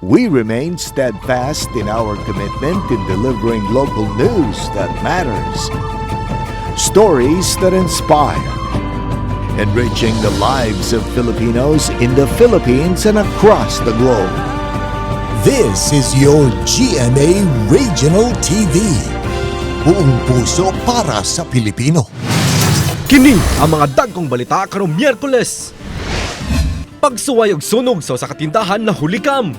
We remain steadfast in our commitment in delivering local news that matters, stories that inspire, enriching the lives of Filipinos in the Philippines and across the globe. This is your GMA Regional TV. Buong puso para sa Pilipino. Kini ang mga dagkong balita karong Miyerkules. Pagsuway og sunog sa usa ka tindahan na hulikam.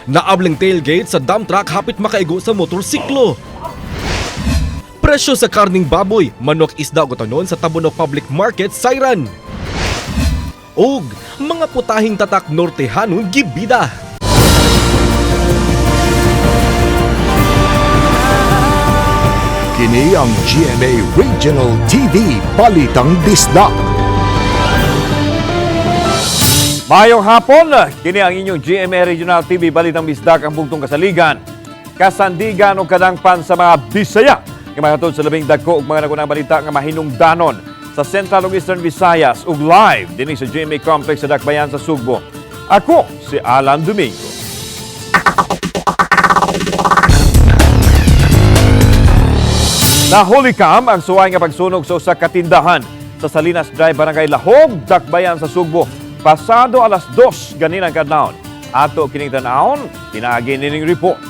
Naabling tailgate sa dump truck hapit makaigo sa motorsiklo. Presyo sa karning baboy, manok, isda ug tanon sa Tabunok Public Market, Sayran. Og mga putahing tatak nortehanon gibida. Kini ang GMA Regional TV Balitang Bisdak. Mayong hapon, kini ang inyong GMA Regional TV Balitang Bisdak ang bugtong kasaligan. Kasandigan o kadangpan sa mga Bisaya. Kimahatod sa labing dagko ug mga nagunang balita nga mahinungdanon sa Central ug Eastern Visayas ug live dinhi sa GMA Complex sa Dakbayan sa Sugbo. Ako si Alan Domingo. Nahulikam ang suway nga pagsunog sa usa ka tindahan sa Salinas Drive, Barangay Lahog, Dakbayan sa Sugbo. Pasado alas 2 ganinang kadlawon. Ato kining tan-awon, pinaagi nining report.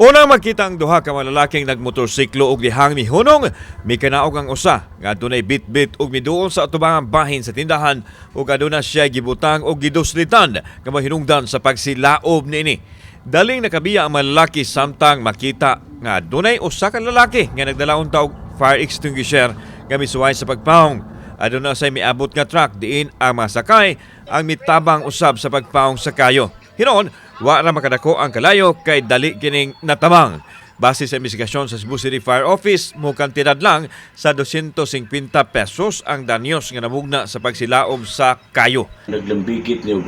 Una makita ang duha ka malalaking nagmotorsiklo ug dihang mihunong, mikanaog ang usa nga dunay bit-bit ug miduol sa atubangang bahin sa tindahan ug aduna siya gibutang og giduslitan nga mahinungdan sa pagsilaob niini. Daling nakabiya ang malalaki samtang makita nga dunay usa ka lalaki nga nagdala unta og fire extinguisher nga misuway sa pagpawong. Aduna say miabot nga truck diin ang masakay ang mitabang usab sa pagpawong sa kayo. Hinon, wa ra makadako ang kalayo kay dali kining natamang. Base sa investigasyon sa Cebu City Fire Office, mo kantidad lang sa 250 pesos ang danyos nga namugna sa pagsilaom sa kayo. Naglambikit niyo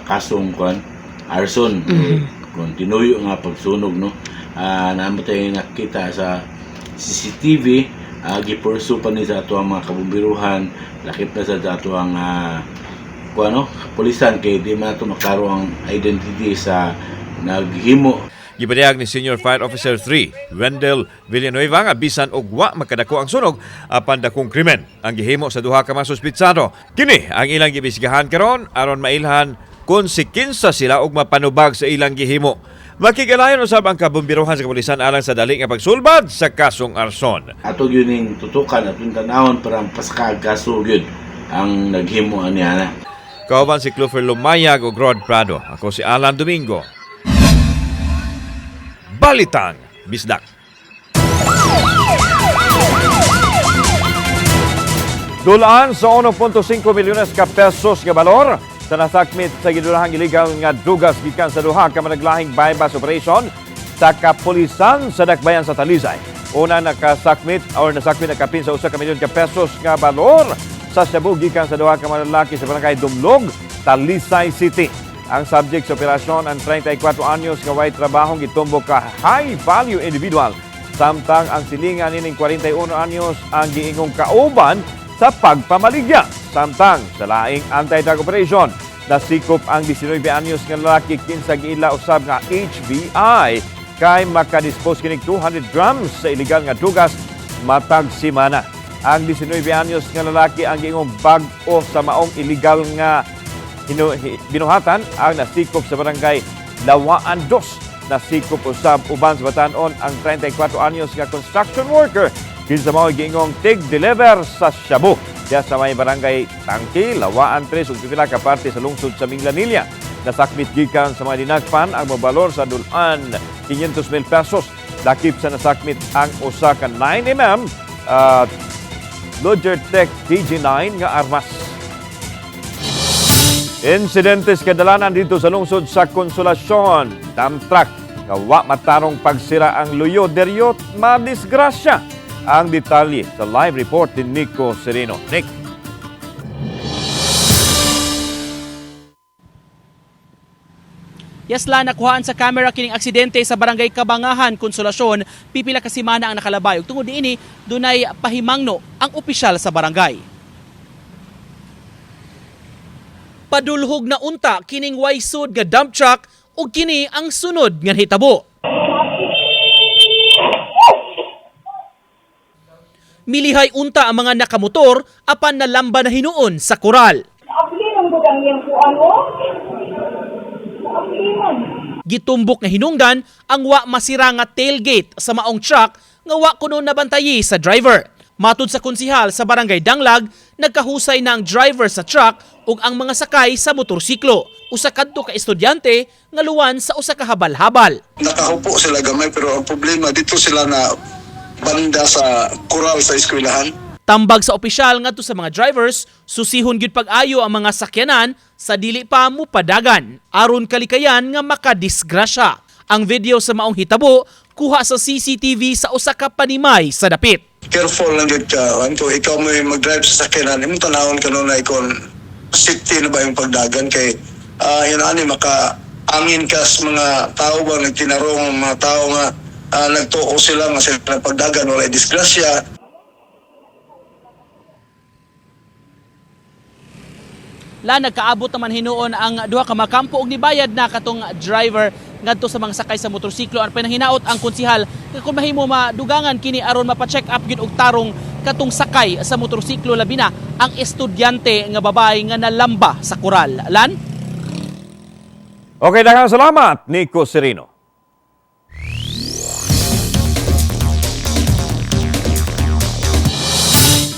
kasong arson. Kung tinuyo nga pagsunog, no? Namatay nakita sa CCTV, gipursu pa ni sa ato ang mga kabumbiruhan, lakip na sa ato ang pulisan kay di man ito makaro ang identity sa naghimo. Gipadayag ni Senior Fire Officer 3, Wendell Villanueva nga bisan og wa makadako ang sunog apan dakong krimen ang gihimo sa duha ka mga suspitsado. Kini ang ilang gibisgahan karon aron mailhan konsekensa sila og mapanubag sa ilang gihimo. Makigalayon usab ang kabumbiruhan sa kapulisan alang sa dali nga pagsulbad sa kasong arson. Ato yun yung tutukan at yung tanahon para paskag kaso yun ang naghimo niya. Kauban si Clover Lumayag o Rod Prado. Ako si Alan Domingo. Balitang Bisdak. Dulaan sa 1.5 milyones ka pesos nga balor sa nasakmit sa gidulahang iligal nga drugas gikan sa duha ka managlahing bypass operation sa kapulisan sa Dakbayan sa Talisay. Una nasakmit nakapin sa 1 milyon ka pesos nga balor sa Cebu gikan sa duha ka malalaki sa barangay Dumlog, Talisay City. Ang subject sa operasyon ang 34 anyos nga way trabahong gitumbok ka high value individual. Samtang ang silingan nining 41 anyos ang giingong kauban sa pagpamaligya. Samtang sa laing anti-drug operation, nasikop ang 19 anyos nga lalaki kinsa giila usab nga HBI kay makadispose kining 200 grams sa illegal nga drugas matag simana. Ang 19 anyos nga lalaki ang giingong bag-o sa maong illegal nga binuhatan ang nasikop sa barangay Lawaan 2. Nasikop usab uban sa batanon ang 34 anyos nga construction worker kinsa mao giingong tig-deliver sa Shabu. Diya sa may barangay Tangki, Lawaan 3 ug pipila ka parte sa lungsod sa Minglanilla. Nasakmit gikan sa mga dinagpan ang mabalor sa dulan 500,000 pesos. Dakip sa nasakmit ang usa ka 9mm Logitech DG9 nga armas. Insidentes kadalanan dito sa lungsod sa Konsolasyon. Dump truck nga wa matarong pagsira ang luyo deryot madisgrasya. Ang detalye sa live report ni Nico Sereno. Nick. Yasla nakuhaan sa camera kining aksidente sa barangay Kabangahan, Konsolasyon, pipila ka semana ang nakalabay. Ug tungod niini dunay pahimangno ang opisyal sa barangay. Padulhog na unta kining waysod nga dump truck ug kini ang sunod nga hitabo. Milihay unta ang mga nakamotor apan nalamba na hinuon sa koral. Gitumbok nga hinungdan ang wa masira nga tailgate sa maong truck nga wa kuno nabantayi sa driver. Matud sa konsihal sa Barangay Danglag, nagkahusay na ang driver sa truck ug ang mga sakay sa motorsiklo. Usa kadto ka estudyante nga luwan sa usa ka habal-habal. Nakahupo sila gamay pero ang problema dito sila na banda sa koral sa eskwelahan. Tambag sa opisyal ngadto sa mga drivers, susihon gyud pag-ayo ang mga sakyanan sa dili pa mupadagan aron kalikayan nga makadisgrasya. Ang video sa maong hitabo kuha sa CCTV sa usa ka panimay sa dapit. Careful lang dito ka. Kung ikaw mo mag-drive sa sakyanan, imong tanawon ka na ikon safety na ba yung pagdagan kay yun ani maka-angin ka sa mga tao ba nagtinarong mga tao nga nagtuko sila nga sa pagdagan wala disgrasya. Nagkaabot naman hinuon ang duha ka makampo og nibayad na katong driver ngadto sa mga sakay sa motorsiklo. Ang pinahinaot ang konsihal kung mahimo madugangan kini aron mapa-check up gyud og tarong katong sakay sa motorsiklo labi na ang estudyante nga babae nga nalamba sa koral. Lan? Okay, daghang salamat, Nico Serino.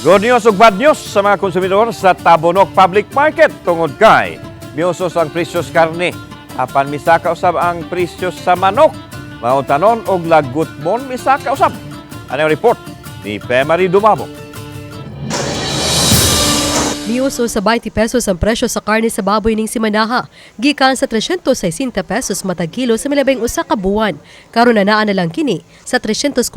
Good news ug bad news sa mga konsumidor sa Tabonok Public Market tungod kay miusos ang presyo sa karne apan misaka usab ang presyo sa manok. Mao tanon og lagutmon misaka usab. Ano ang report ni Pemari Dumabo. Miuso sa 20 pesos ang presyo sa karne sa baboy ning simanaha, gikan sa 360 pesos matag kilo sa milabing usa ka buwan. Karon na naa na lang kini sa 340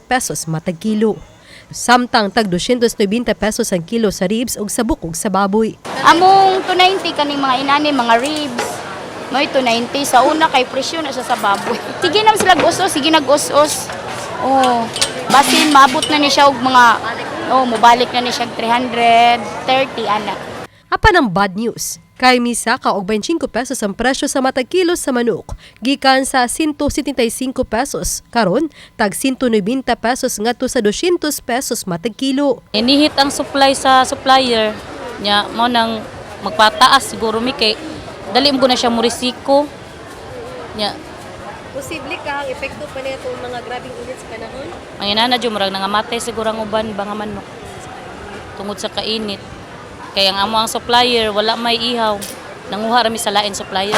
pesos matag kilo. Samtang tag 290 pesos ang kilo sa ribs ug sa bukog sa baboy. Among 290 kaning mga inani mga ribs. May 290 sa una kay presyo na sa baboy. Sige na sila gusos, sige nag-us-us. Oh, basin mabot na ni siya og mga mobalik na ni siya 330 ana. Apan ang bad news, kay misaka og 25 pesos ang presyo sa matag kilo sa manok, gikan sa 175 pesos, karon tag 190 pesos ngadto sa 200 pesos matag kilo. Inihit ang supply sa supplier nya mo nang magpataas siguro mi kay dali mo na siya murisiko nya. Posible ka ang epekto pa nito mga grabing init sa panahon? Ang inana jud murag nangamatay siguro ang uban ba nga manok tungod sa kainit. Kaya ang amo ang supplier, wala may ihaw. Nanguha rami sa lain supplier.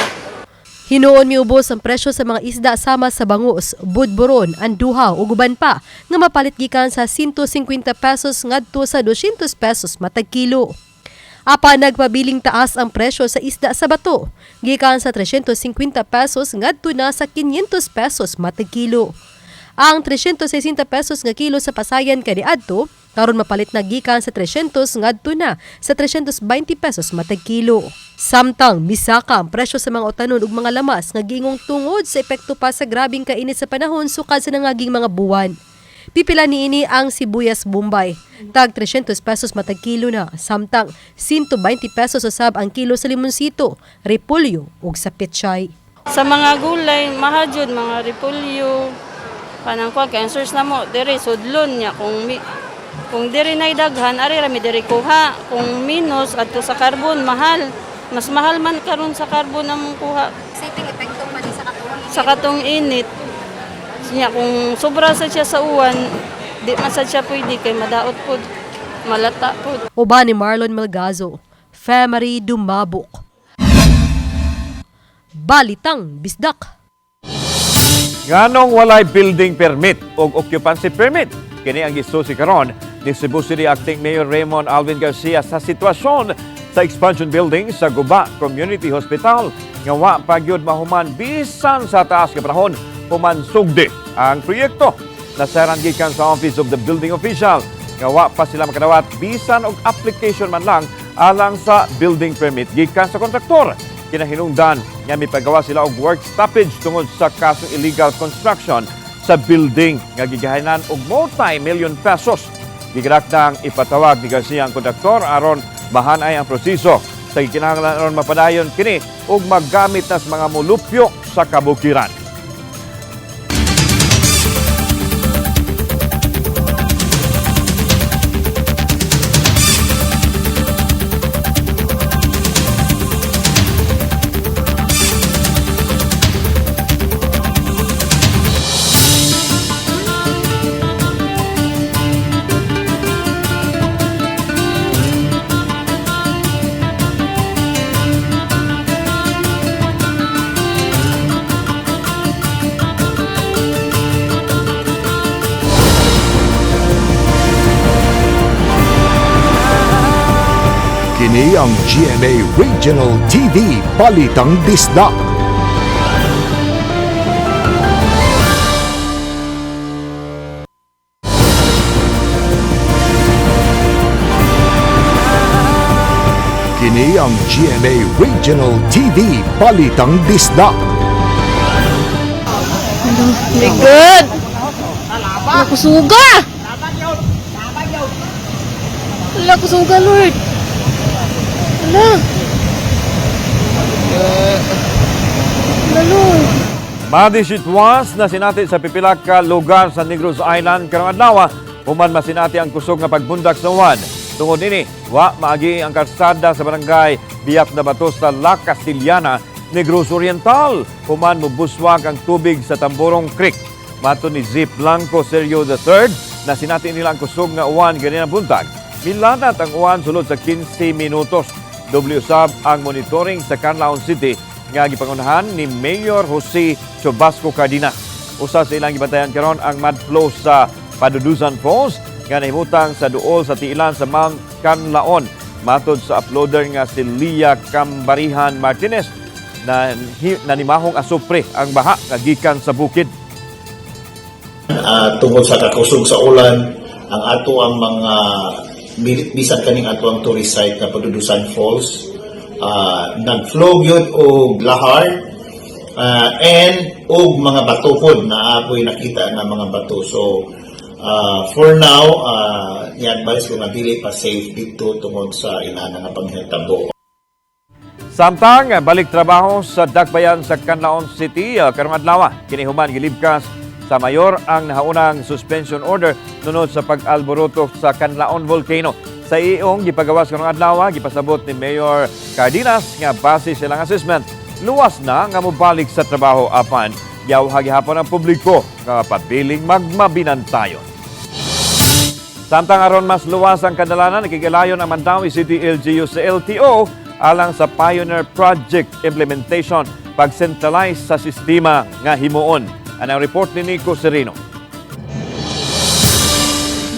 Hinuon miubos ang presyo sa mga isda sama sa bangus, budburon, anduhaw ug uban pa nga mapalit gikan sa 150 pesos ngadto sa 200 pesos matag kilo. Apa nagpabiling taas ang presyo sa isda sa bato, gikan sa 350 pesos ngadto na sa 500 pesos matag kilo. Ang 360 pesos nga kilo sa pasayan kaniadto karon mapalit na gikan sa 300 ngadto na sa 320 pesos matag kilo. Samtang misaka ang presyo sa mga utanon ug mga lamas nga gingong tungod sa epekto pa sa grabing kainit sa panahon sukad sa nangaging mga buwan. Pipila niini ang sibuyas Bombay, tag 300 pesos matag kilo na, samtang 120 pesos usab ang kilo sa limonsito, repolyo ug sa pechay. Sa mga gulay, mahajud mga repolyo, kanang kwa cancers na mo, diri sudlon niya kung diri nay daghan ari rami diri kuha, kung minus adto sa carbon mahal. Mas mahal man karon sa carbon among kuha. Siping epekto pa di sa katong init. Siya kung sobra sa siya sa uwan, di man sa siya pwede kay madaot pod, malata pod. Uban ni Marlon Melgazo, Pemari Dumabok. Balitang Bisdak. Nganong walay building permit o occupancy permit? Kini ang gisusi karon ni Cebu City Acting Mayor Raymond Alvin Garcia sa sitwasyon sa expansion building sa Guba Community Hospital nga wa pagyud mahuman bisan sa taas nga panahon pumansugdi ang proyekto. Nasaran gikan sa Office of the Building Official nga wa pa sila makadawat bisan og application man lang alang sa building permit gikan sa kontraktor. Kinahinungdan nga mipagawa sila og work stoppage tungod sa kasong illegal construction sa building nga gigahanan og multi-million pesos. Gigirakdang ipatawag ni Garcia ang kontraktor aron mahanay ang proseso sa gikinahanglan mapadayon kini ug maggamit nas mga mulupyo sa kabukiran. Kini ang GMA Regional TV Balitang Disda. Kini ang GMA Regional TV Balitang Disda. My God! Nakusuga! Wala kusuga, Lord. Wala. Wala, Lord. Madisitwas na sinati sa pipila ka lugar sa Negros Island karong adlaw human masinati ang kusog nga pagbundak sa uwan. Tungod nini, wa maagi ang kalsada sa barangay Biak na Bato sa La Castillana, Negros Oriental. Human mubuswag ang tubig sa Tamborong Creek. Mato ni Zip Blanco Sergio III na sinati nila ang kusog nga uwan ganina buntag. Milanat ang uwan sulod sa 15 minutos. Usab ang monitoring sa Canlaon City nga gipangunahan ni Mayor Jose Chobasco Cardenas. Usa sa ilang gibantayan karon ang mud flow sa Padudusan Falls nga nahimutang sa duol sa tiilan sa Mount Canlaon. Matod sa uploader nga si Lia Cambarihan Martinez na nanimahong asupre ang baha nga gikan sa bukid. Tungkol sa kakusog sa ulan, ang ato ang mga bisan kaning ato ang tourist site na Padudusan Falls, nag-flow yun og lahar and og mga bato pod na apoy nakita na mga bato. So for now, i-advise ko na dili pa safe dito tungod sa inana nga panghitabo. Samtang balik trabaho sa Dakbayan sa Canlaon City karong adlaw kini human gilibkas sa mayor ang nahaunang suspension order nunod sa pag-alboroto sa Canlaon Volcano. Sa iong gipagawas karong adlaw gipasabot ni Mayor Cardenas nga base silang assessment luwas na nga mobalik sa trabaho apan giyawha gihapon ang publiko nga pabiling magmabinantayon. Samtang aron mas luwas ang kadalanan nakikilayon ang Mandawi City LGU sa LTO alang sa Pioneer Project implementation pag-centralize sa sistema nga himuon. Ang report ni Nico Serino.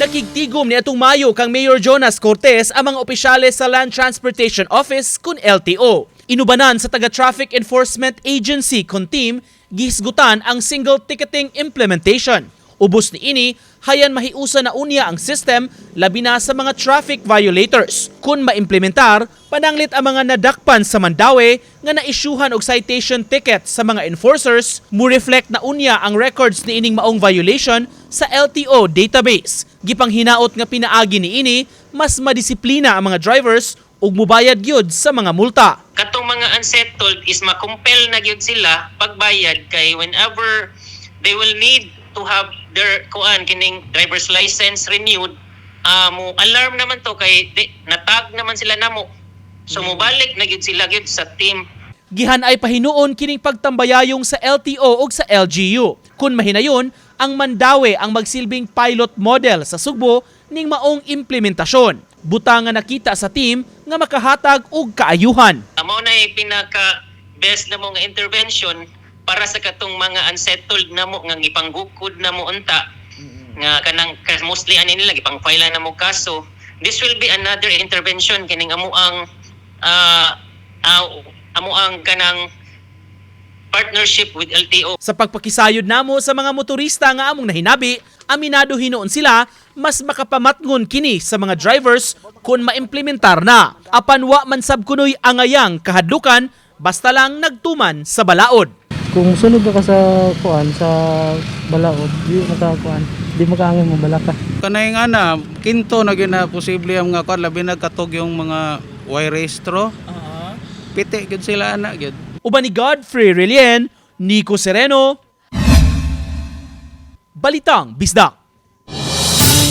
Nakigtigom ni atong Mayo kang Mayor Jonas Cortez ang mga opisyales sa Land Transportation Office kun LTO. Inubanan sa taga-Traffic Enforcement Agency kun team gihisgutan ang single ticketing implementation. Ubos ni ini, hayan mahiusa na unya ang system labi na sa mga traffic violators. Kung maimplementar, pananglit ang mga nadakpan sa Mandawi nga na-issuehan og citation ticket sa mga enforcers, mo-reflect na unya ang records ni ining maong violation sa LTO database. Gipanghinaot nga pinaagi ni ini, mas madisiplina ang mga drivers ug mubayad gyud sa mga multa. Katong mga unsettled is makumpel na gyud sila pagbayad kay whenever they will need to have their kining driver's license renewed, mo alarm naman to kay natag naman sila namo. So mobalik na gyud sila gyud sa team. Gihan ay pahinuon kining pagtambayayong sa LTO ug sa LGU. Kun mahinayon, ang Mandawi ang magsilbing pilot model sa Sugbo ning maong implementasyon. Butangan nakita sa team nga makahatag og kaayuhan. Amo na pinaka best na mo nga intervention para sa katong mga unsettled na mo nga gipanggukod na mo unta nga kanang mostly ani nila gipang-file na mo kaso. This will be another intervention kining amo ang kanang partnership with LTO. Sa pagpakisayod namo sa mga motorista nga among nahinabi, aminado hinuon sila mas makapamatngon kini sa mga drivers kung maimplementar na. Apan wa man sab kunoy angayang kahadlukan basta lang nagtuman sa balaod. Kung sunog ka sa kuan sa balaod, di makakuan, di makaangin mo balaka. Kanay nga kinto na gyud na posible ang mga kuan labi nagkatog yung mga wire restro. piti gyud sila ana gyud. Uban ni Godfrey Relien, Nico Sereno, Balitang Bisdak.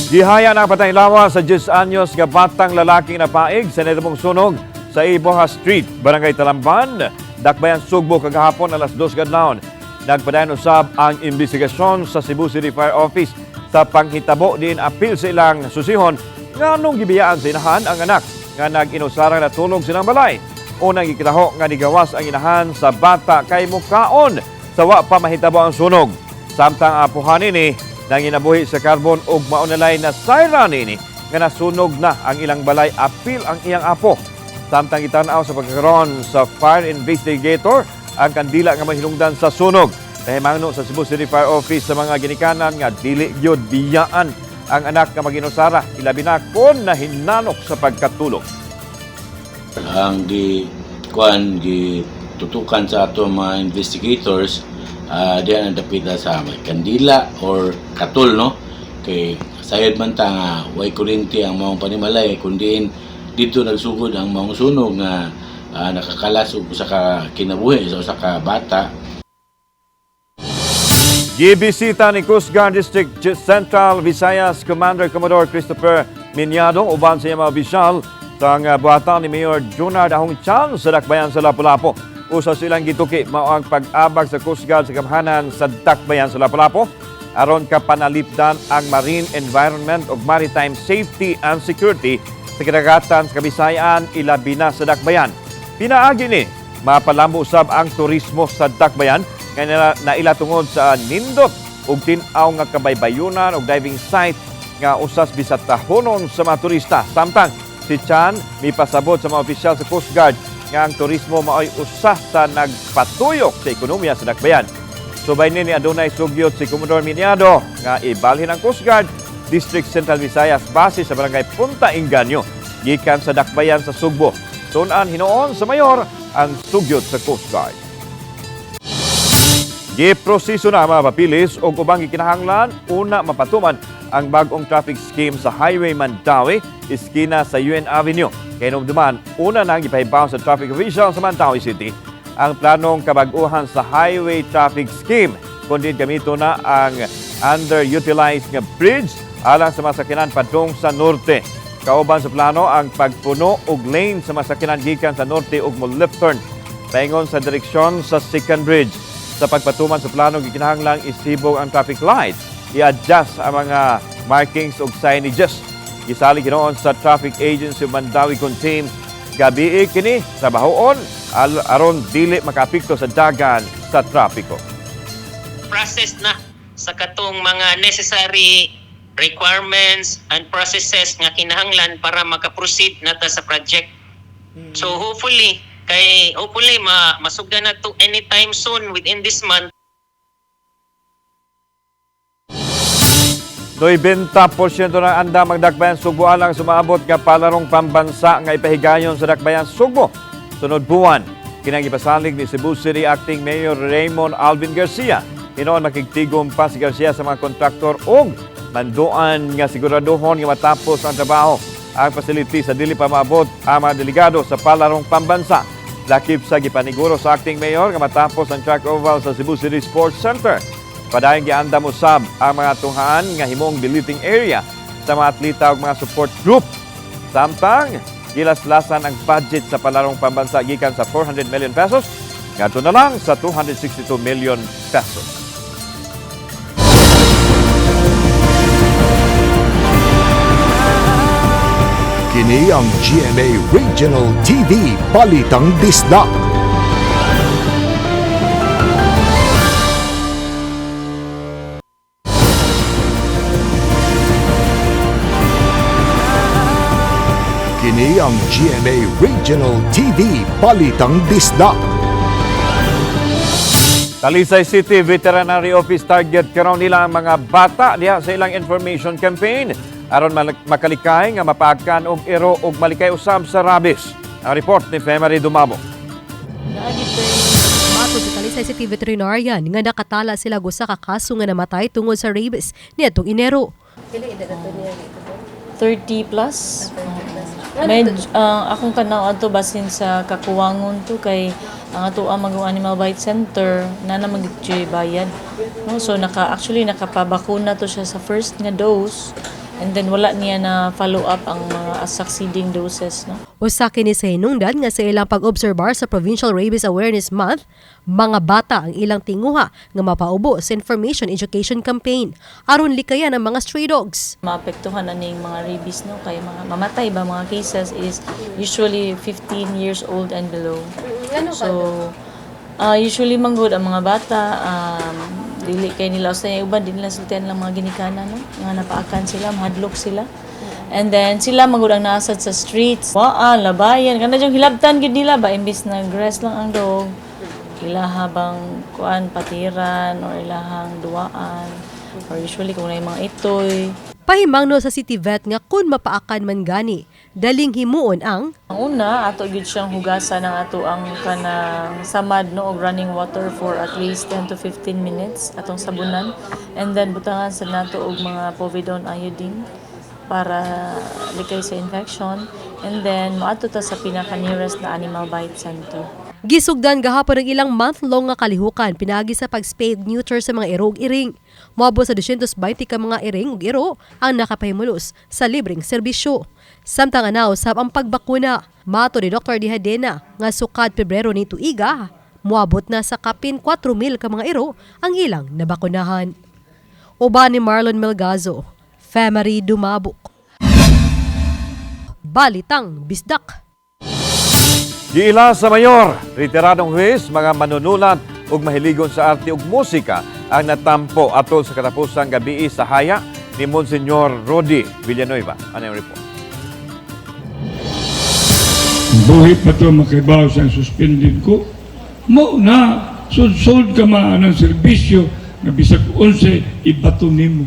Gihaya na patay lawas sa 10 anyos nga batang lalaking napaig sa netapong sunog sa Iboha Street, Barangay Talamban, Dakbayan, Sugbo kagahapon alas 2 kadlawon. Nagpadayon usab ang investigasyon sa Cebu City Fire Office sa panghitabo din apil sa ilang susihon nganong gibiyaan sa inahan ang anak nga nag-inusarang natulog silang balay. Unang gikitaho nga nigawas ang inahan sa bata kay mukaon sa wa pa mahitabo ang sunog. Samtang apuhan ini nang inabuhi sa karbon ug maunalay na siren ini nga nasunog na ang ilang balay apil ang iyang apo. Samtang itanaw sa pagkakaroon sa fire investigator ang kandila nga mahilungdan sa sunog. Nahimangno sa Cebu City Fire Office sa mga ginikanan nga dili gyud biyaan ang anak nga maginusara ilabi na kon nahinanok sa pagkatulog. Ang gitutukan sa ato mga investigators diyan ang dapita sa may kandila or katul, no? Kay sayad man ta nga way kuryente ang maong panimalay kundiin dito nagsugod ang maong sunog nga nakakalas og sa kinabuhi sa ka bata. Gibisita ni Coast Guard District Central Visayas Commander Commodore Christopher Minyado uban sa mga opisyal sa buhatan ni Mayor Junard Ahong Chan sa Dakbayan sa Lapu-Lapu. Usa silang gituki mao ang pag-abag sa Coast Guard sa kamhanan sa Dakbayan sa Lapu-Lapu aron kapanalipdan ang marine environment ug maritime safety and security sa kadagatan sa Kabisayan ilabi na sa Dakbayan. Pinaagi ni mapalambo usab ang turismo sa Dakbayan kaya naila tungod sa nindot ug tin-aw nga kabaybayunan ug diving site nga usas bisat tahonon sa mga turista. Samtang si Chan mipasabot sa mga opisyal sa Coast Guard nga ang turismo mao'y usa sa nagpatuyok sa ekonomiya sa Dakbayan. Subay ni adunay sugyot si Commodore Minyado nga ibalhin ang Coast Guard District Central Visayas base sa barangay Punta Inganyo gikan sa Dakbayan sa Sugbo. Tun-an hinoon sa mayor ang sugyot sa Coast Guard. Giproseso na mga papilis o ubang gikinahanglan una mapatuman ang bagong traffic scheme sa Highway Mandawi, iskina sa UN Avenue. Kaya duman, una nang ipahibaw sa traffic official sa Mandawi City ang planong kabaguhan sa highway traffic scheme. Kundi gamito na ang underutilized nga bridge alang sa masakinan padung sa norte. Kauban sa plano ang pagpuno og lane sa masakinan gikan sa norte ug mo left turn paingon sa direksyon sa second bridge. Sa pagpatuman sa plano gikinahanglang isibog ang traffic light, i-adjust ang mga markings ug signages. Gisali ginoon sa Traffic Agency of Mandawi Contain gabi kini sa bahoon aron dili makaapekto sa dagan sa trapiko. Process na sa katong mga necessary requirements and processes nga kinahanglan para maka-proceed nata sa project. So hopefully masugdan na to anytime soon within this month. 90% ng andam ang Dakbayan Sugbo alang sumaabot nga palarong pambansa nga ipahigayon sa Dakbayan Sugbo. Sunod buwan, kinangipasalig ni Cebu City Acting Mayor Raymond Alvin Garcia. Hinoon makigtigom pa si Garcia sa mga kontraktor ug manduan nga siguraduhon nga matapos ang trabaho ang facility sa dili pa maabot ang mga delegado sa palarong pambansa. Lakip sa gipaniguro sa Acting Mayor nga matapos ang track oval sa Cebu City Sports Center. Padayong giandam usab ang mga tunghaan nga himong billeting area sa mga atleta ug mga support group. Samtang gilaslasan ang budget sa palarong pambansa gikan sa 400 million pesos ngadto na lang sa 262 million pesos. Kini ang GMA Regional TV Balitang Bisdak. Kini ang GMA Regional TV Balitang Bisdak. Talisay City Veterinary Office target karon nila ang mga bata diha sa ilang information campaign aron makalikay nga mapaakan og ero og malikay usab sa rabies. Ang report ni Femery Dumabo. Matod sa Talisay City Veterinarian nga nakatala sila gusa ka kaso nga namatay tungod sa rabies niadtong Enero. 30 plus. Akong tanaw ato basin sa Kakuwangon to kay ang ato ang Animal Bite Center na magigjoy bayad. No, so actually nakapabakuna to siya sa first nga dose. And then wala niya na follow up ang mga succeeding doses, no? Usa kini sa hinungdan nga sa ilang pag-obserbar sa Provincial Rabies Awareness Month, mga bata ang ilang tinguha nga mapaubo sa information education campaign aron likayan ang mga stray dogs. Maapektuhan na ning mga rabies, no? Kaya mga mamatay ba mga cases is usually 15 years old and below. So usually manggod ang mga bata, dili kay nila usay uban din nila sultian lang mga ginikanan, no? Nga napaakan sila, mahadlok sila. And then sila magud ang nasad sa streets. Labayan kana jung hilabtan gid nila ba imbis na grass lang ang dog. Ilaha bang patiran or ilahang duwaan or usually kung may mga itoy. Pahimangno sa City Vet nga kun mapaakan man gani, daling himuon ang una ato gyud siyang hugasan ng ato ang kanang samad, no, og running water for at least 10 to 15 minutes atong sabunan, and then butangan sa nato og mga povidone iodine para likay sa infection, and then moadto ta sa pinaka nearest na Animal Bite Center. Gisugdan gahapon ang ilang month-long nga kalihukan pinagi sa pag-spade neuter sa mga iro ug iring. Moabot sa 220 ka mga iring ug iro ang nakapahimulos sa libreng serbisyo. Samtang anaw sab ang pagbakuna, mato ni Dr. Dihadena nga sukad Pebrero ni tuiga, moabot na sa kapin 4,000 ka mga iro ang ilang nabakunahan. Uban ni Marlon Melgazo, Femery Dumabok. Balitang Bisdak. Giila sa mayor, retiradong huwes, mga manunulat ug mahiligon sa arte ug musika ang natampo atol sa katapusang gabi sa haya ni Monsignor Rudy Villanueva. Ano yung report? Buhi pa ito makibaw siyang suspended ko. Mo na, sud-sud ka ng serbisyo na bisag 11 ibato nimo.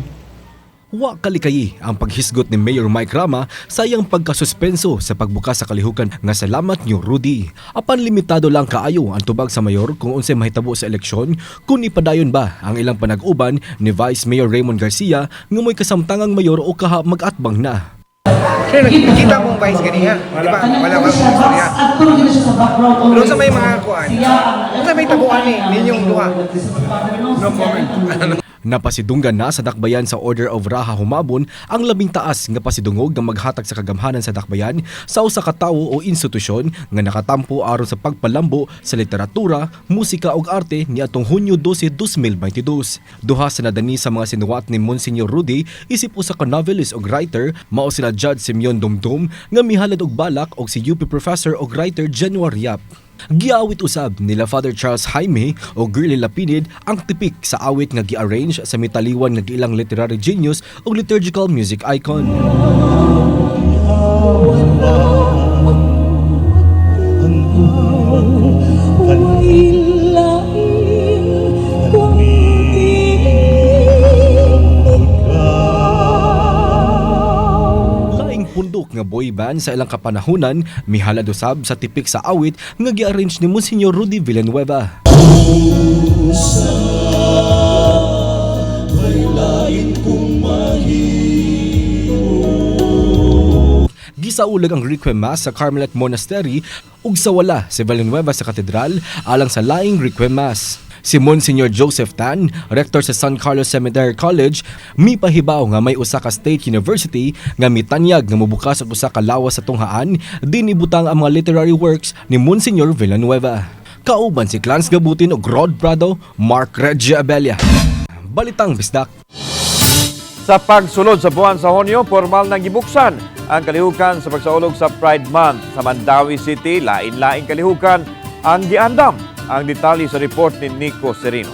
Wa kalikayi ang paghisgot ni Mayor Mike Rama sa iyang pagkasuspenso sa pagbukas sa kalihukan nga salamat niyo Rudy. Apan limitado lang kaayo ang tubag sa mayor kung unsay mahitabo sa eleksyon kung ipadayon ba ang ilang panag-uban ni Vice Mayor Raymond Garcia nga mo'y kasamtangang mayor o kaha mag-atbang na. Sir, nakikita mong vice ganiya. Di ba? Wala kang istorya. Pero sa may mga kuan, sa may tabuan ninyong duha. No comment. Napasidunggan na sa dakbayan sa Order of Raha Humabon ang labing taas nga pasidungog nga maghatag sa kagamhanan sa dakbayan sa usa ka tawo o institusyon nga nakatampo aron sa pagpalambo sa literatura, musika ug arte niadtong Hunyo 12, 2022. Duha sa nadani sa mga sinuwat ni Monsignor Rudy isip usa ka novelist ug writer mao sila Judge Simeon Dumdum nga mihalad og balak og si UP professor ug writer Januar Yap. Giawit usab nila Father Charles Jaime o Girly Lapinid ang tipik sa awit nga gi-arrange sa mitaliwan nga ilang literary genius o liturgical music icon. Pundok nga boy band sa ilang kapanahunan mihalad usab sa tipik sa awit nga gi-arrange ni Monsignor Rudy Villanueva. Gisaulag ang Requiem Mass sa Carmelite Monastery ug sa wala si Villanueva sa katedral alang sa laing Requiem Mass. Si Monsignor Joseph Tan, rector sa San Carlos Seminary College, mipahibaw nga may usa ka state university nga mitanyag nga mobukas og usa ka lawas sa tunghaan din ibutang ang mga literary works ni Monsignor Villanueva. Kauban si Clarence Gabutin ug Rod Prado, Mark Regia Abella. Balitang Bisdak. Sa pagsulod sa buwan sa Hunyo, formal nang gibuksan ang kalihukan sa pagsaulog sa Pride Month sa Mandawi City. Lain-laing kalihukan ang giandam. Ang detalye sa report ni Nico Serino.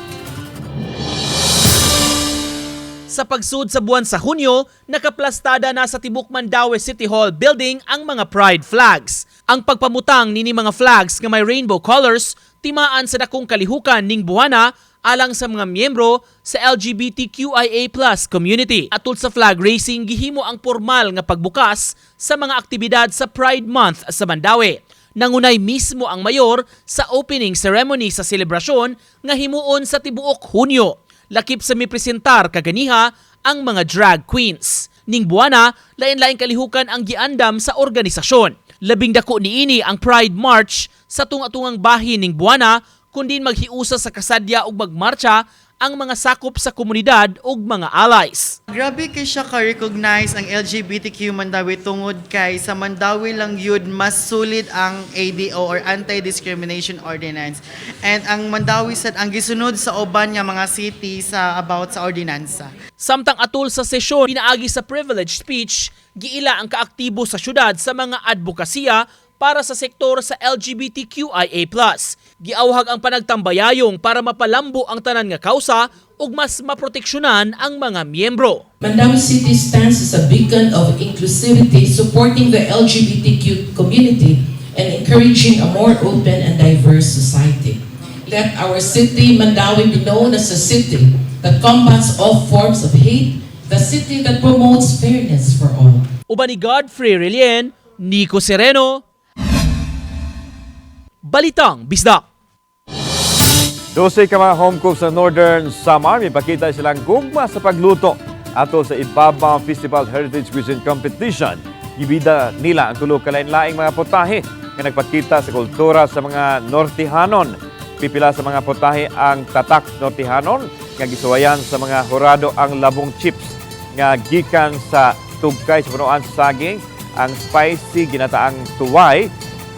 Sa pagsud sa buwan sa Hunyo, nakaplastada na sa tibok Mandawi City Hall building ang mga pride flags. Ang pagpamutang nini mga flags nga may rainbow colors timaan sa dakong kalihukan ning buwana alang sa mga miyembro sa LGBTQIA+ community. Atol sa flag raising gihimo ang formal nga pagbukas sa mga aktibidad sa Pride Month sa Mandawi. Nangunay mismo ang mayor sa opening ceremony sa selebrasyon nga himuon sa tibuok Hunyo. Lakip sa mipresentar kaganiha ang mga drag queens. Ning buwana, lain-laing kalihukan ang giandam sa organisasyon. Labing dako niini ang Pride March sa tunga-tungang bahin ning buwana, kundi maghiusa sa kasadya ug magmarcha ang mga sakop sa komunidad ug mga allies. Grabe kay siya ka-recognize ang LGBTQ Mandawi tungod kay sa Mandawi lang yun mas sulit ang ADO or Anti-Discrimination Ordinance. And ang Mandawi sad ang gisunod sa uban nga mga city sa about sa ordinansa. Samtang atol sa sesyon pinaagi sa privilege speech, giila ang kaaktibo sa syudad sa mga advokasya para sa sektor sa LGBTQIA+. Giawhag ang panagtambayayong para mapalambo ang tanan nga kausa ug mas maproteksyonan ang mga miyembro. Mandawi City stands as a beacon of inclusivity, supporting the LGBTQ community and encouraging a more open and diverse society. Let our city, Mandawi, be known as a city that combats all forms of hate, the city that promotes fairness for all. Uban ni Godfrey Relien, Nico Sereno, Balitang Bisdak. 12 ka mga home cooks sa Northern Samar, ipakita silang gugma sa pagluto ato sa Ibabang Festival Heritage Cuisine Competition. Ibida nila ang tulo kalain-laing mga potahe na nagpakita sa kultura sa mga Nortihanon. Pipila sa mga potahe ang tatak Nortihanon nga gisuwayan sa mga hurado ang labong chips nga gikan sa tugkay sa punuan sa saging, ang spicy ginataang tuway,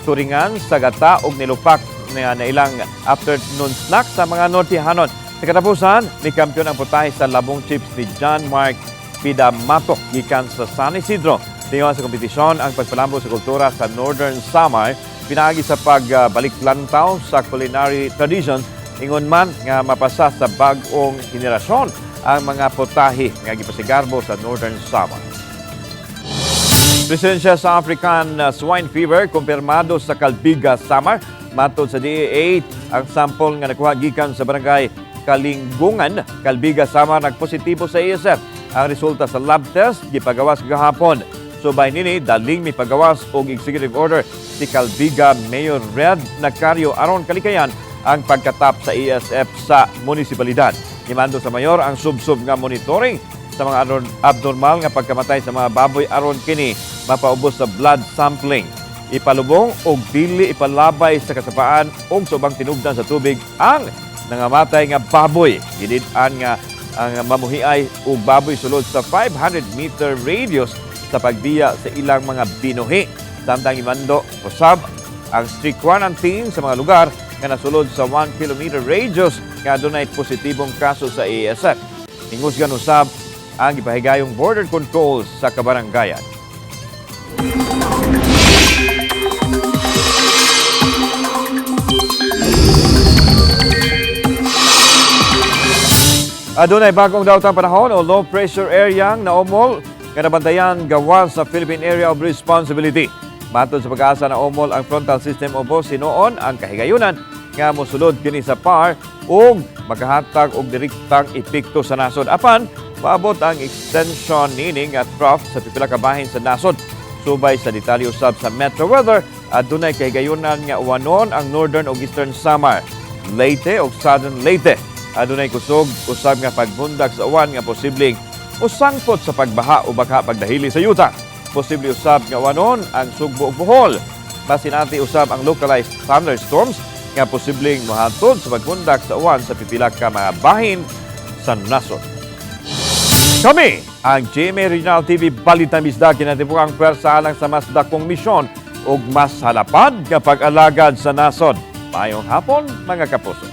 turingan sa gata ug nilupak na ilang afternoon snack sa mga Nortihanon. Sa katapusan, ni kampiyon ang putahe sa labong chips ni John Mark Pidamatok gikan sa San Isidro. Tingon sa kompetisyon ang pagpalambo sa kultura sa Northern Samar, pinaagi sa pagbalik lantaw sa culinary traditions, ingon man nga mapasa sa bag-ong henerasyon ang mga putahe nga gipasigarbo sa Northern Samar. Presensya sa African swine fever kumpirmado sa Calbiga, Samar. Matod sa DEA, ang sample nga nakuha gikan sa barangay Kalinggungan, Calbiga, Samar nagpositibo sa ASF. Ang resulta sa lab test gipagawas gahapon. Subay nini daling mipagawas og executive order si Calbiga Mayor Red Nacario aron kalikayan ang pagkatap sa ASF sa munisipalidad. Gimando sa mayor ang sub-sub nga monitoring sa mga abnormal nga pagkamatay sa mga baboy aron kini mapaubos sa blood sampling. Ipalubong og dili ipalabay sa kasapaan og subang tinugdan sa tubig ang nangamatay nga baboy. Gilid-an nga ang mamuhiay og baboy sulod sa 500-meter radius sa pagbiya sa ilang mga binuhi. Samtang imando usab ang strict quarantine sa mga lugar nga nasulod sa 1 kilometer radius nga dunay positibong kaso sa ASF. Hingusgan usab ang ipahigayong border control sa kabaranggayan. Adunay bagong daotang panahon o low pressure area na umol nga nabantayan gawas sa Philippine Area of Responsibility. Matod sa pag-asa na umol ang frontal system o sinuon ang kahigayunan nga mosulod kini sa PAR ug makahatag og direktang epekto sa nasod. Apan maabot ang extension nini nga trough sa pipila ka bahin sa nasod. Subay sa detalye usab sa Metro Weather, adunay kahigayunan nga uwanon ang Northern ug Eastern Samar, Leyte ug Southern Leyte. Adunay kusog usab nga pagbundag sa uwan nga posibleng usangpot sa pagbaha o baka pagdahili sa yuta. Posible usab nga uwanon ang Sugbo ug Bohol. Masinati usab ang localized thunderstorms nga posibleng mohatod sa pagbundag sa uwan sa pipila ka mga bahin sa nasod. Kami ang GMA Regional TV Balitang Bisdak kinatibukang pwersa alang sa mas dakong misyon ug mas halapad nga pag-alagad sa nasod. Mayong hapon mga kapuso.